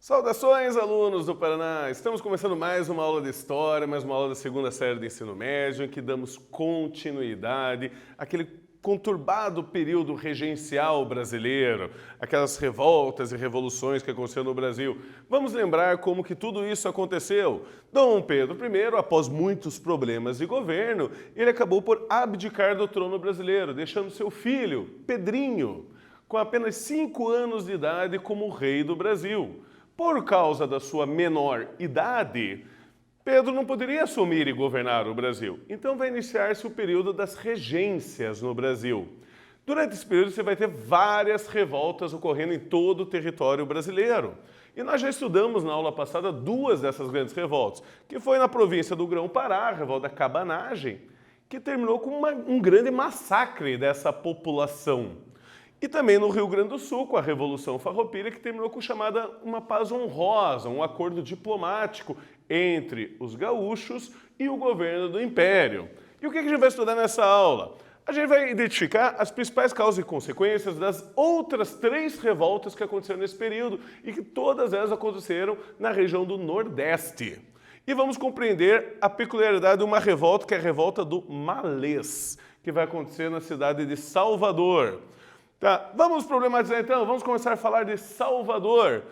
Saudações, alunos do Paraná! Estamos começando mais uma aula de História, mais uma aula da segunda série do ensino médio, em que damos continuidade àquele conturbado período regencial brasileiro, aquelas revoltas e revoluções que aconteceram no Brasil. Vamos lembrar como que tudo isso aconteceu. Dom Pedro I, após muitos problemas de governo, ele acabou por abdicar do trono brasileiro, deixando seu filho, Pedrinho, com apenas 5 anos de idade como rei do Brasil. Por causa da sua menor idade, Pedro não poderia assumir e governar o Brasil. Então vai iniciar-se o período das regências no Brasil. Durante esse período você vai ter várias revoltas ocorrendo em todo o território brasileiro. E nós já estudamos na aula passada 2 dessas grandes revoltas, que foi na província do Grão-Pará, a revolta da Cabanagem, que terminou com um grande massacre dessa população. E também no Rio Grande do Sul, com a Revolução Farroupilha, que terminou com uma paz honrosa, um acordo diplomático entre os gaúchos e o governo do Império. E o que a gente vai estudar nessa aula? A gente vai identificar as principais causas e consequências das outras 3 revoltas que aconteceram nesse período e que todas elas aconteceram na região do Nordeste. E vamos compreender a peculiaridade de uma revolta, que é a revolta do Malês, que vai acontecer na cidade de Salvador. Tá, vamos problematizar então, vamos começar a falar de Salvador.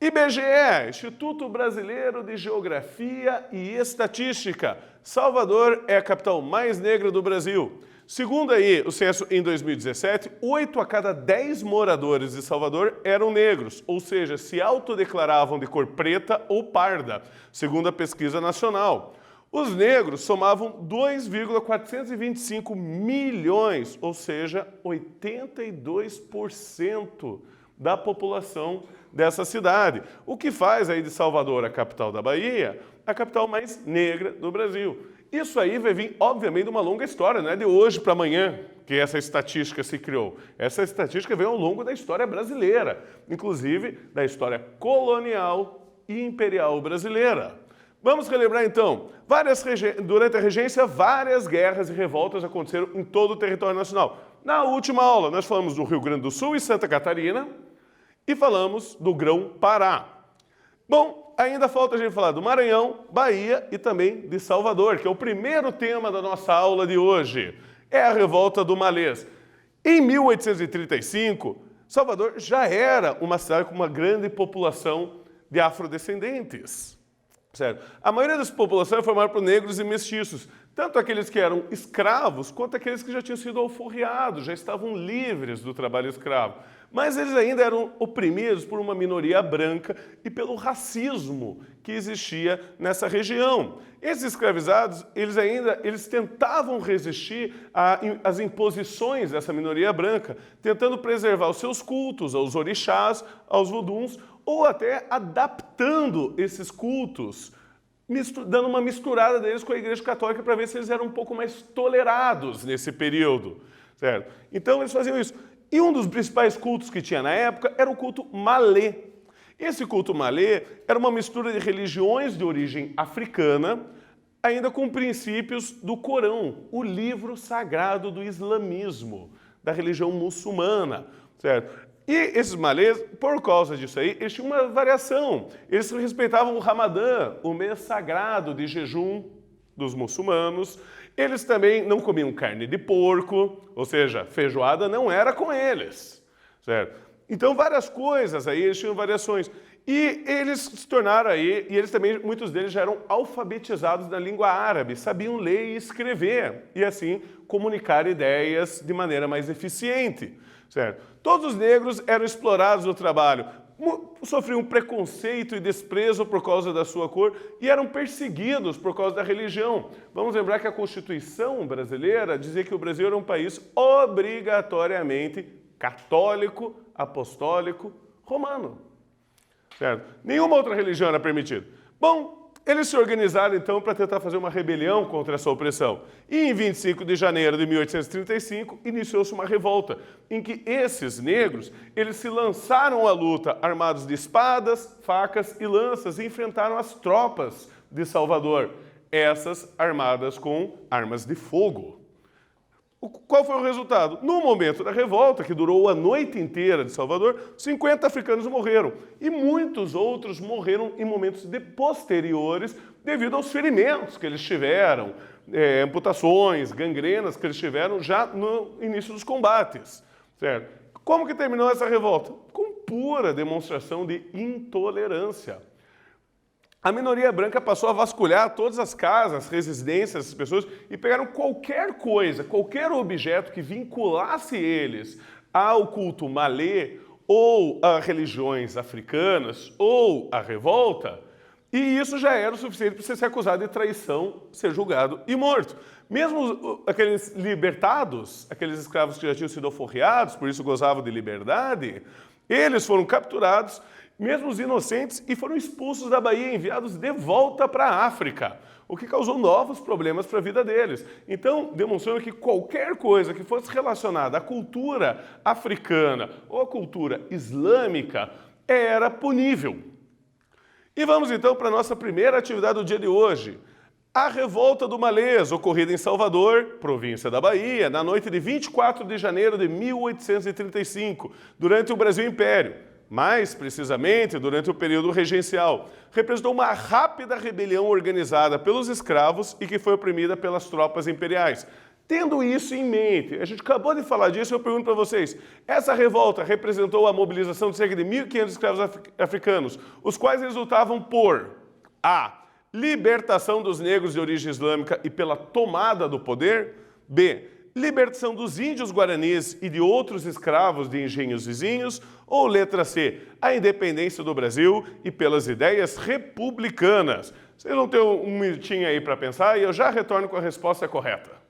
IBGE, Instituto Brasileiro de Geografia e Estatística. Salvador é a capital mais negra do Brasil. Segundo aí o censo em 2017, 8 a cada 10 moradores de Salvador eram negros, ou seja, se autodeclaravam de cor preta ou parda, segundo a pesquisa nacional. Os negros somavam 2,425 milhões, ou seja, 82% da população dessa cidade. O que faz aí de Salvador, a capital da Bahia, a capital mais negra do Brasil. Isso aí vai vir, obviamente, de uma longa história, não é de hoje para amanhã que essa estatística se criou. Essa estatística veio ao longo da história brasileira, inclusive da história colonial e imperial brasileira. Vamos relembrar então, durante a regência, várias guerras e revoltas aconteceram em todo o território nacional. Na última aula, nós falamos do Rio Grande do Sul e Santa Catarina e falamos do Grão-Pará. Bom, ainda falta a gente falar do Maranhão, Bahia e também de Salvador, que é o primeiro tema da nossa aula de hoje. É a revolta do Malês. Em 1835, Salvador já era uma cidade com uma grande população de afrodescendentes. Certo? A maioria dessa população é formada por negros e mestiços, tanto aqueles que eram escravos, quanto aqueles que já tinham sido alforriados, já estavam livres do trabalho escravo. Mas eles ainda eram oprimidos por uma minoria branca e pelo racismo que existia nessa região. Esses escravizados, eles tentavam resistir às imposições dessa minoria branca, tentando preservar os seus cultos, aos orixás, aos voduns, ou até adaptando esses cultos, dando uma misturada deles com a Igreja Católica para ver se eles eram um pouco mais tolerados nesse período. Certo? Então eles faziam isso. E um dos principais cultos que tinha na época era o culto malê. Esse culto malê era uma mistura de religiões de origem africana, ainda com princípios do Corão, o livro sagrado do islamismo, da religião muçulmana. Certo? E esses malês, por causa disso aí, eles tinham uma variação. Eles respeitavam o Ramadã, o mês sagrado de jejum dos muçulmanos. Eles também não comiam carne de porco, ou seja, feijoada não era com eles. Certo? Então, várias coisas aí, eles tinham variações. E eles se tornaram aí, e eles também, muitos deles já eram alfabetizados na língua árabe, sabiam ler e escrever, e assim comunicar ideias de maneira mais eficiente. Certo? Todos os negros eram explorados no trabalho, sofriam preconceito e desprezo por causa da sua cor e eram perseguidos por causa da religião. Vamos lembrar que a Constituição brasileira dizia que o Brasil era um país obrigatoriamente católico, apostólico, romano. Certo? Nenhuma outra religião era permitida. Bom, eles se organizaram então para tentar fazer uma rebelião contra essa opressão. E em 25 de janeiro de 1835 iniciou-se uma revolta em que esses negros, eles se lançaram à luta armados de espadas, facas e lanças e enfrentaram as tropas de Salvador, essas armadas com armas de fogo. Qual foi o resultado? No momento da revolta, que durou a noite inteira de Salvador, 50 africanos morreram. E muitos outros morreram em momentos posteriores devido aos ferimentos que eles tiveram, amputações, gangrenas que eles tiveram já no início dos combates. Certo? Como que terminou essa revolta? Com pura demonstração de intolerância. A minoria branca passou a vasculhar todas as casas, residências dessas pessoas e pegaram qualquer coisa, qualquer objeto que vinculasse eles ao culto malê ou a religiões africanas ou à revolta, e isso já era o suficiente para você ser acusado de traição, ser julgado e morto. Mesmo aqueles libertados, aqueles escravos que já tinham sido alforriados, por isso gozavam de liberdade, eles foram capturados, mesmo os inocentes, e foram expulsos da Bahia, enviados de volta para a África, o que causou novos problemas para a vida deles. Então, demonstrando que qualquer coisa que fosse relacionada à cultura africana ou à cultura islâmica era punível. E vamos então para a nossa primeira atividade do dia de hoje. A Revolta do Malês, ocorrida em Salvador, província da Bahia, na noite de 24 de janeiro de 1835, durante o Brasil Império. Mais precisamente, durante o período regencial, representou uma rápida rebelião organizada pelos escravos e que foi oprimida pelas tropas imperiais. Tendo isso em mente, a gente acabou de falar disso, eu pergunto para vocês, essa revolta representou a mobilização de cerca de 1.500 escravos africanos, os quais resultavam por A. Libertação dos negros de origem islâmica e pela tomada do poder. B. Libertação dos índios guaranis e de outros escravos de engenhos vizinhos. Ou letra C, a independência do Brasil e pelas ideias republicanas. Vocês vão ter um minutinho aí para pensar e eu já retorno com a resposta correta.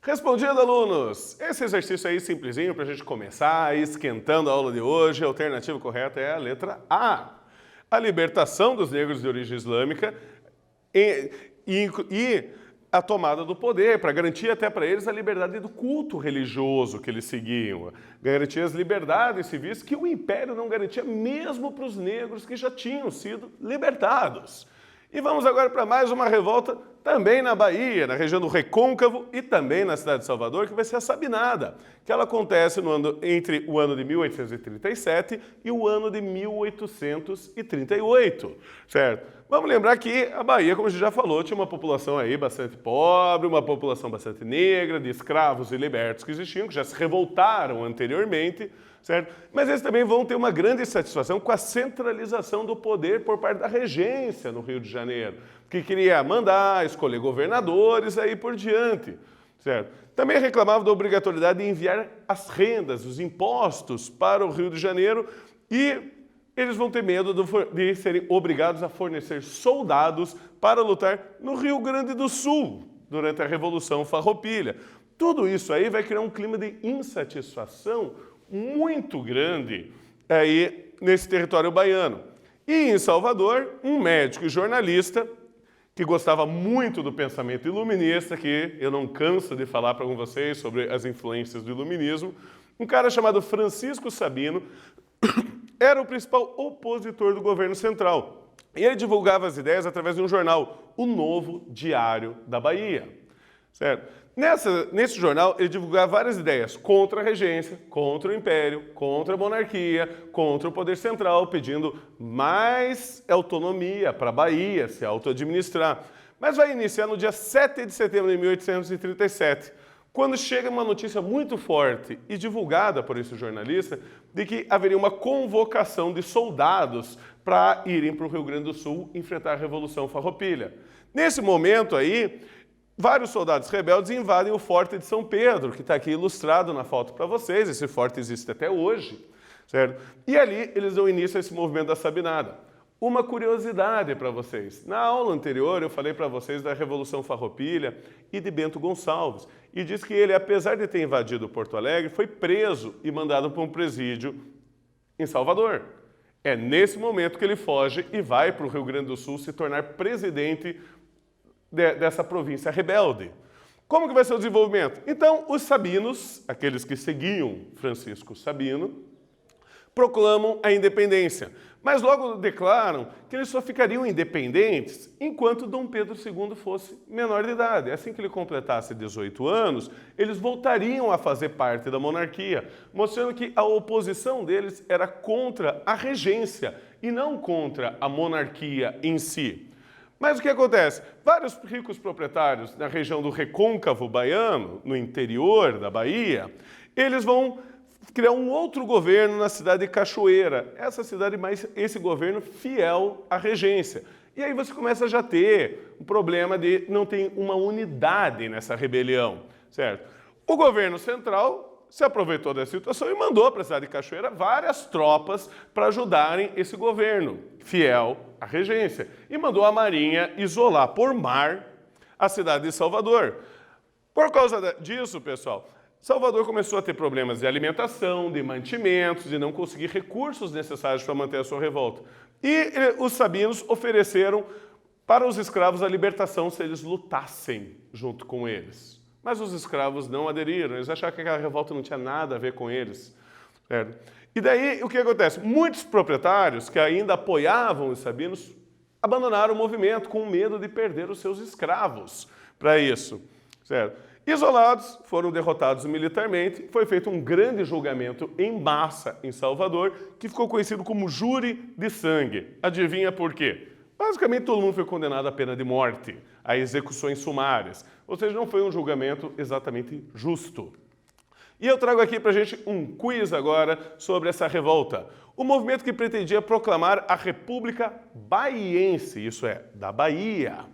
Respondido, alunos! Esse exercício aí simplesinho para a gente começar esquentando a aula de hoje. A alternativa correta é a letra A. A libertação dos negros de origem islâmica e a tomada do poder, para garantir até para eles a liberdade do culto religioso que eles seguiam. Garantir as liberdades civis que o Império não garantia mesmo para os negros que já tinham sido libertados. E vamos agora para mais uma revolta também na Bahia, na região do Recôncavo e também na cidade de Salvador, que vai ser a Sabinada, que ela acontece entre o ano de 1837 e o ano de 1838, certo? Vamos lembrar que a Bahia, como a gente já falou, tinha uma população aí bastante pobre, uma população bastante negra, de escravos e libertos que existiam, que já se revoltaram anteriormente, certo? Mas eles também vão ter uma grande satisfação com a centralização do poder por parte da regência no Rio de Janeiro, que queria mandar, escolher governadores, aí por diante. certo? Também reclamava da obrigatoriedade de enviar as rendas, os impostos para o Rio de Janeiro e eles vão ter medo de serem obrigados a fornecer soldados para lutar no Rio Grande do Sul durante a Revolução Farroupilha. Tudo isso aí vai criar um clima de insatisfação muito grande aí nesse território baiano. E em Salvador, um médico e jornalista que gostava muito do pensamento iluminista, que eu não canso de falar para vocês sobre as influências do iluminismo, um cara chamado Francisco Sabino era o principal opositor do governo central. E ele divulgava as ideias através de um jornal, o Novo Diário da Bahia. Certo? Nesse jornal, ele divulgava várias ideias contra a regência, contra o império, contra a monarquia, contra o poder central, pedindo mais autonomia para a Bahia se auto-administrar. Mas vai iniciar no dia 7 de setembro de 1837, quando chega uma notícia muito forte e divulgada por esse jornalista de que haveria uma convocação de soldados para irem para o Rio Grande do Sul enfrentar a Revolução Farroupilha. Nesse momento aí, vários soldados rebeldes invadem o Forte de São Pedro, que está aqui ilustrado na foto para vocês. Esse forte existe até hoje, certo? E ali eles dão início a esse movimento da Sabinada. Uma curiosidade para vocês. Na aula anterior eu falei para vocês da Revolução Farroupilha e de Bento Gonçalves. E diz que ele, apesar de ter invadido Porto Alegre, foi preso e mandado para um presídio em Salvador. É nesse momento que ele foge e vai para o Rio Grande do Sul se tornar presidente dessa província rebelde. Como que vai ser o desenvolvimento? Então, os sabinos, aqueles que seguiam Francisco Sabino, proclamam a independência, mas logo declaram que eles só ficariam independentes enquanto Dom Pedro II fosse menor de idade. Assim que ele completasse 18 anos, eles voltariam a fazer parte da monarquia, mostrando que a oposição deles era contra a regência e não contra a monarquia em si. Mas o que acontece? Vários ricos proprietários na região do Recôncavo Baiano, no interior da Bahia, eles vão criar um outro governo na cidade de Cachoeira. Essa cidade, mais esse governo fiel à regência. E aí você começa a já ter um problema de não ter uma unidade nessa rebelião, certo? O governo central se aproveitou dessa situação e mandou para a cidade de Cachoeira várias tropas para ajudarem esse governo fiel à regência. E mandou a Marinha isolar por mar a cidade de Salvador. Por causa disso, pessoal, Salvador começou a ter problemas de alimentação, de mantimentos, de não conseguir recursos necessários para manter a sua revolta. E os sabinos ofereceram para os escravos a libertação se eles lutassem junto com eles. Mas os escravos não aderiram, eles acharam que aquela revolta não tinha nada a ver com eles. E daí, o que acontece? Muitos proprietários que ainda apoiavam os sabinos abandonaram o movimento com medo de perder os seus escravos para isso. Certo? Isolados, foram derrotados militarmente, foi feito um grande julgamento em massa em Salvador, que ficou conhecido como Júri de Sangue. Adivinha por quê? Basicamente, todo mundo foi condenado à pena de morte, a execuções sumárias. Ou seja, não foi um julgamento exatamente justo. E eu trago aqui para a gente um quiz agora sobre essa revolta. O movimento que pretendia proclamar a República Baiense, isso é, da Bahia,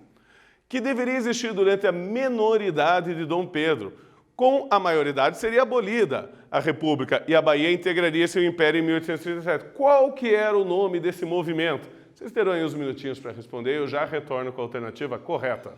que deveria existir durante a menoridade de Dom Pedro. Com a maioridade seria abolida a República e a Bahia integraria seu império em 1837. Qual que era o nome desse movimento? Vocês terão aí uns minutinhos para responder, eu já retorno com a alternativa correta.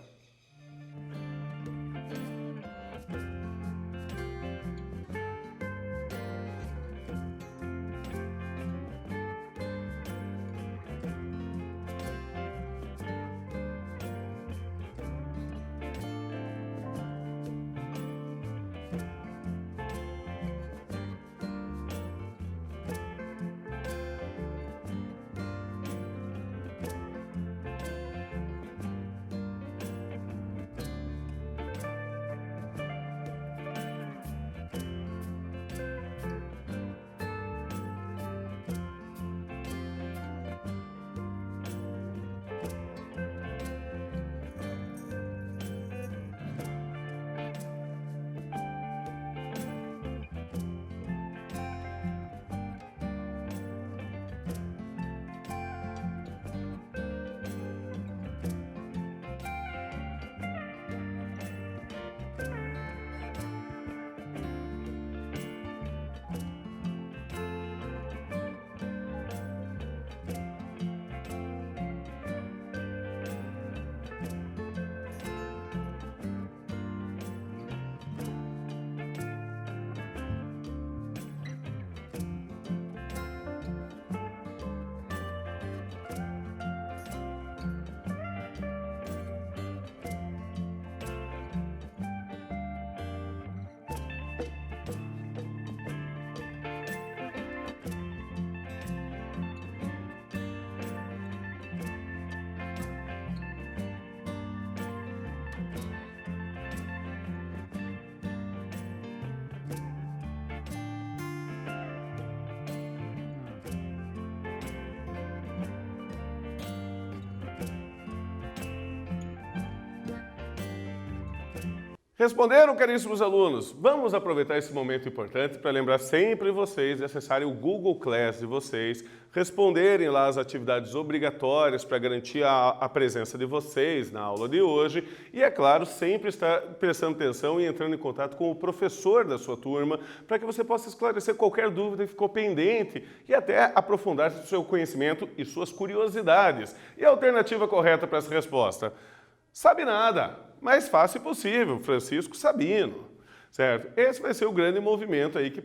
Responderam, caríssimos alunos? Vamos aproveitar esse momento importante para lembrar sempre vocês de acessarem o Google Class de vocês, responderem lá as atividades obrigatórias para garantir a presença de vocês na aula de hoje e, é claro, sempre estar prestando atenção e entrando em contato com o professor da sua turma para que você possa esclarecer qualquer dúvida que ficou pendente e até aprofundar o seu conhecimento e suas curiosidades. E a alternativa correta para essa resposta? Sabe nada, mais fácil possível, Francisco Sabino, certo? Esse vai ser o grande movimento aí que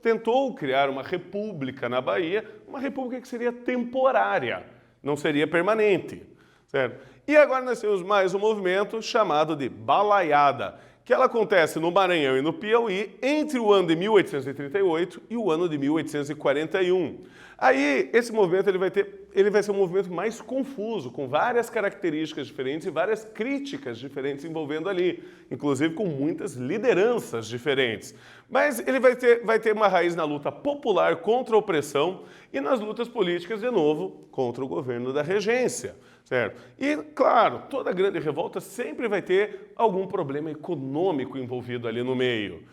tentou criar uma república na Bahia, uma república que seria temporária, não seria permanente, certo? E agora nós temos mais um movimento chamado de Balaiada, que ela acontece no Maranhão e no Piauí entre o ano de 1838 e o ano de 1841. Aí, esse movimento ele vai ser um movimento mais confuso, com várias características diferentes e várias críticas diferentes envolvendo ali, inclusive com muitas lideranças diferentes. Mas ele vai ter uma raiz na luta popular contra a opressão e nas lutas políticas, de novo, contra o governo da regência. Certo? E, claro, toda grande revolta sempre vai ter algum problema econômico envolvido ali no meio.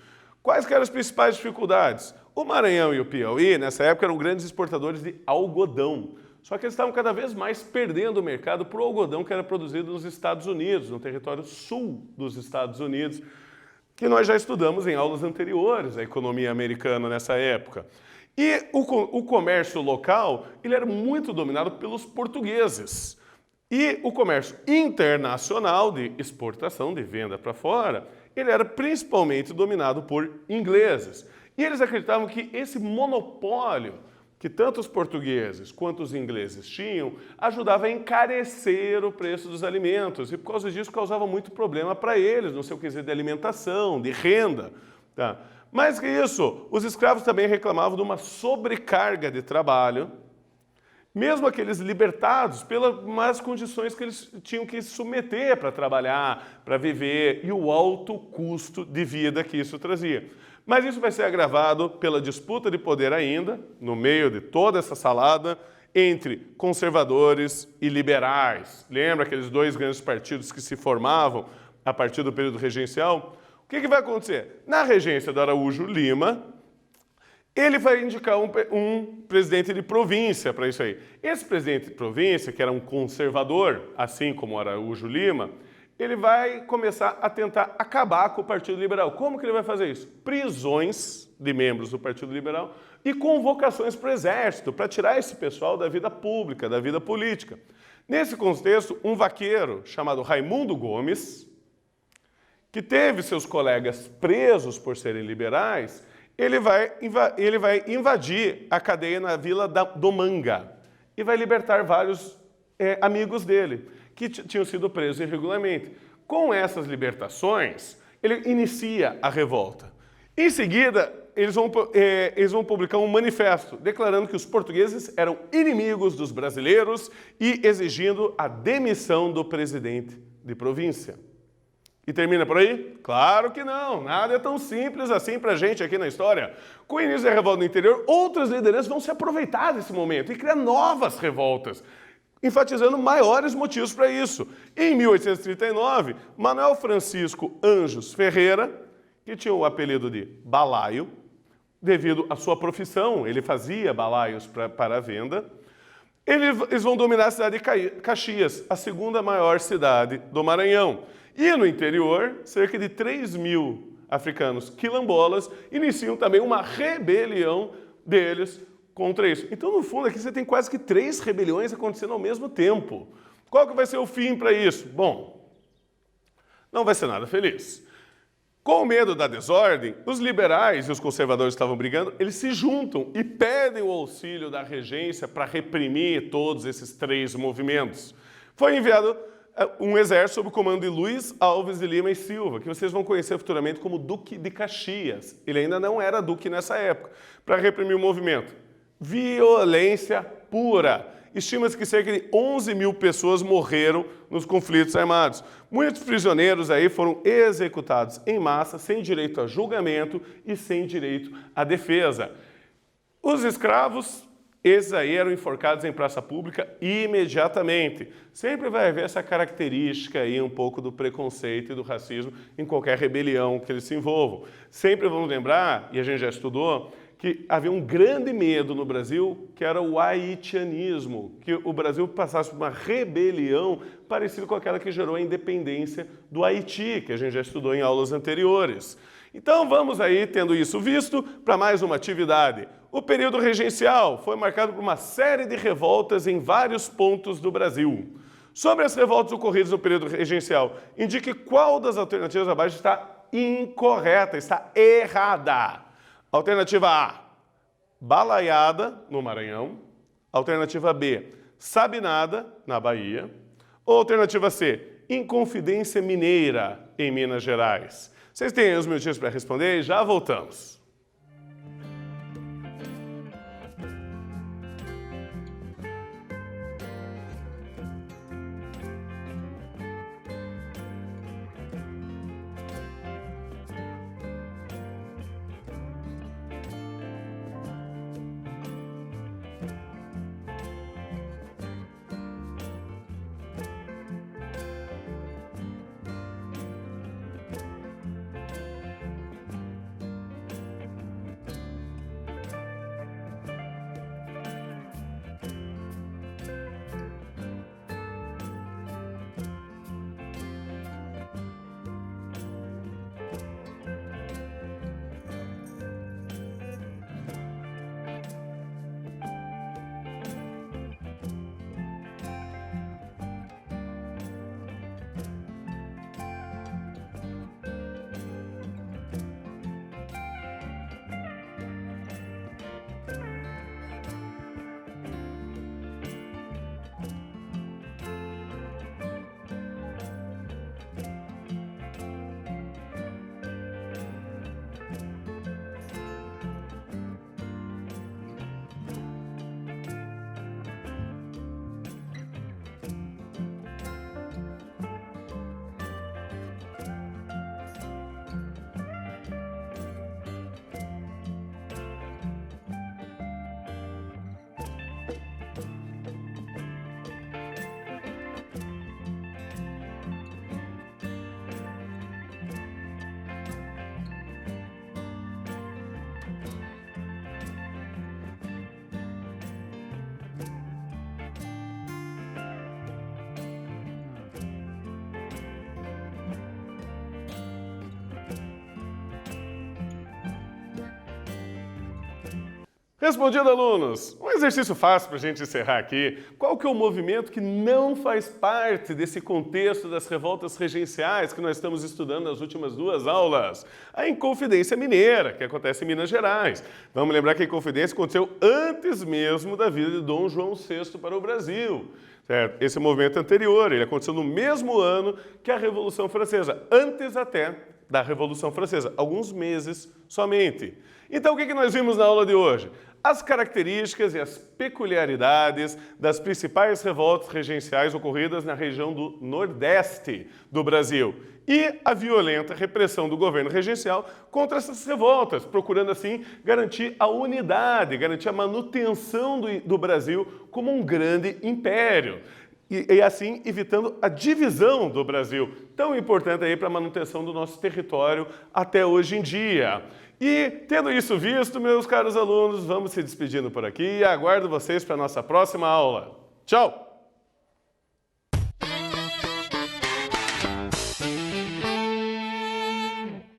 Quais que eram as principais dificuldades? O Maranhão e o Piauí, nessa época, eram grandes exportadores de algodão. Só que eles estavam cada vez mais perdendo o mercado para o algodão que era produzido nos Estados Unidos, no território sul dos Estados Unidos, que nós já estudamos em aulas anteriores, a economia americana nessa época. E o comércio local, ele era muito dominado pelos portugueses. E o comércio internacional de exportação, de venda para fora, ele era principalmente dominado por ingleses. E eles acreditavam que esse monopólio que tanto os portugueses quanto os ingleses tinham, ajudava a encarecer o preço dos alimentos. E por causa disso causava muito problema para eles, no seu quesito de alimentação, de renda. Tá? Mais que isso, os escravos também reclamavam de uma sobrecarga de trabalho, mesmo aqueles libertados pelas más condições que eles tinham que se submeter para trabalhar, para viver, e o alto custo de vida que isso trazia. Mas isso vai ser agravado pela disputa de poder ainda, no meio de toda essa salada, entre conservadores e liberais. Lembra aqueles dois grandes partidos que se formavam a partir do período regencial? O que vai acontecer? Na regência do Araújo Lima, ele vai indicar um presidente de província para isso aí. Esse presidente de província, que era um conservador, assim como o Araújo Lima, ele vai começar a tentar acabar com o Partido Liberal. Como que ele vai fazer isso? Prisões de membros do Partido Liberal e convocações para o Exército, para tirar esse pessoal da vida pública, da vida política. Nesse contexto, um vaqueiro chamado Raimundo Gomes, que teve seus colegas presos por serem liberais, ele vai invadir a cadeia na Vila do Manga e vai libertar vários amigos dele, que tinham sido presos irregularmente. Com essas libertações, ele inicia a revolta. Em seguida, eles vão publicar um manifesto declarando que os portugueses eram inimigos dos brasileiros e exigindo a demissão do presidente de província. E termina por aí? Claro que não, nada é tão simples assim pra gente aqui na história. Com o início da revolta no interior, outras lideranças vão se aproveitar desse momento e criar novas revoltas, enfatizando maiores motivos para isso. Em 1839, Manuel Francisco Anjos Ferreira, que tinha o apelido de Balaio, devido à sua profissão, ele fazia balaios para a venda, eles vão dominar a cidade de Caxias, a segunda maior cidade do Maranhão. E no interior, cerca de 3.000 africanos quilombolas iniciam também uma rebelião deles contra isso. Então, no fundo, aqui você tem quase que 3 rebeliões acontecendo ao mesmo tempo. Qual que vai ser o fim para isso? Bom, não vai ser nada feliz. Com medo da desordem, os liberais e os conservadores que estavam brigando, eles se juntam e pedem o auxílio da regência para reprimir todos esses 3 movimentos. Foi enviado um exército sob o comando de Luiz Alves de Lima e Silva, que vocês vão conhecer futuramente como Duque de Caxias. Ele ainda não era duque nessa época, para reprimir o movimento. Violência pura. Estima-se que cerca de 11.000 pessoas morreram nos conflitos armados. Muitos prisioneiros aí foram executados em massa, sem direito a julgamento e sem direito à defesa. Os escravos Esses aí eram enforcados em praça pública imediatamente. Sempre vai haver essa característica aí um pouco do preconceito e do racismo em qualquer rebelião que eles se envolvam. Sempre vamos lembrar, e a gente já estudou, que havia um grande medo no Brasil, que era o haitianismo, que o Brasil passasse por uma rebelião parecida com aquela que gerou a independência do Haiti, que a gente já estudou em aulas anteriores. Então vamos aí, tendo isso visto, para mais uma atividade. O período regencial foi marcado por uma série de revoltas em vários pontos do Brasil. Sobre as revoltas ocorridas no período regencial, indique qual das alternativas abaixo está incorreta, está errada. Alternativa A, Balaiada, no Maranhão. Alternativa B, Sabinada, na Bahia. Ou alternativa C, Inconfidência Mineira, em Minas Gerais. Vocês têm uns minutinhos para responder e já voltamos. Respondido, alunos! Um exercício fácil para a gente encerrar aqui. Qual que é o movimento que não faz parte desse contexto das revoltas regenciais que nós estamos estudando nas últimas duas aulas? A Inconfidência Mineira, que acontece em Minas Gerais. Vamos lembrar que a Inconfidência aconteceu antes mesmo da vida de Dom João VI para o Brasil. Certo? Esse movimento anterior, ele aconteceu no mesmo ano que a Revolução Francesa, antes até da Revolução Francesa, alguns meses somente. Então, o que nós vimos na aula de hoje? As características e as peculiaridades das principais revoltas regenciais ocorridas na região do Nordeste do Brasil e a violenta repressão do governo regencial contra essas revoltas, procurando assim garantir a unidade, garantir a manutenção do Brasil como um grande império. E assim evitando a divisão do Brasil, tão importante aí para a manutenção do nosso território até hoje em dia. E, tendo isso visto, meus caros alunos, vamos se despedindo por aqui e aguardo vocês para a nossa próxima aula. Tchau!